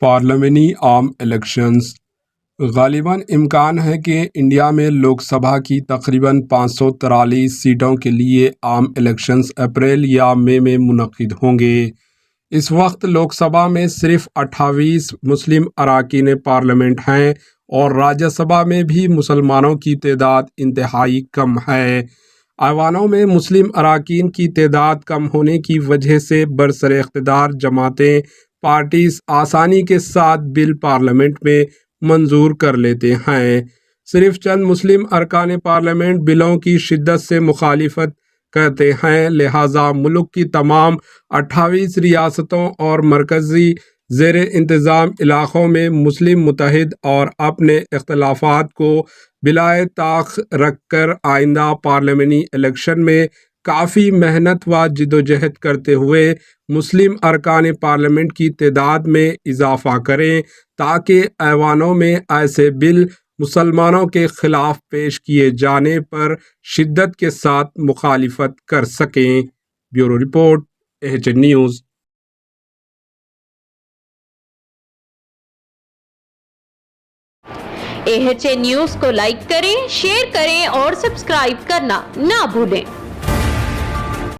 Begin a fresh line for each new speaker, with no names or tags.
پارلیمانی عام الیکشنز غالباً امکان ہے کہ انڈیا میں لوک سبھا کی تقریباً 543 سیٹوں کے لیے عام الیکشنز اپریل یا مئی میں منعقد ہوں گے۔ اس وقت لوک سبھا میں صرف 28 مسلم اراکین پارلیمنٹ ہیں اور راجیہ سبھا میں بھی مسلمانوں کی تعداد انتہائی کم ہے۔ ایوانوں میں مسلم اراکین کی تعداد کم ہونے کی وجہ سے برسر اقتدار جماعتیں پارٹیز آسانی کے ساتھ بل پارلیمنٹ میں منظور کر لیتے ہیں۔ صرف چند مسلم ارکان پارلیمنٹ بلوں کی شدت سے مخالفت کرتے ہیں، لہٰذا ملک کی تمام 28 ریاستوں اور مرکزی زیر انتظام علاقوں میں مسلم متحد اور اپنے اختلافات کو بالائے طاق رکھ کر آئندہ پارلیمانی الیکشن میں کافی محنت و جدوجہد کرتے ہوئے مسلم ارکان پارلیمنٹ کی تعداد میں اضافہ کریں تاکہ ایوانوں میں ایسے بل مسلمانوں کے خلاف پیش کیے جانے پر شدت کے ساتھ مخالفت کر سکیں۔ Bureau report, AHN news.
AHN news کو لائک کریں، شیئر کریں اور سبسکرائب کرنا نہ بھولیں۔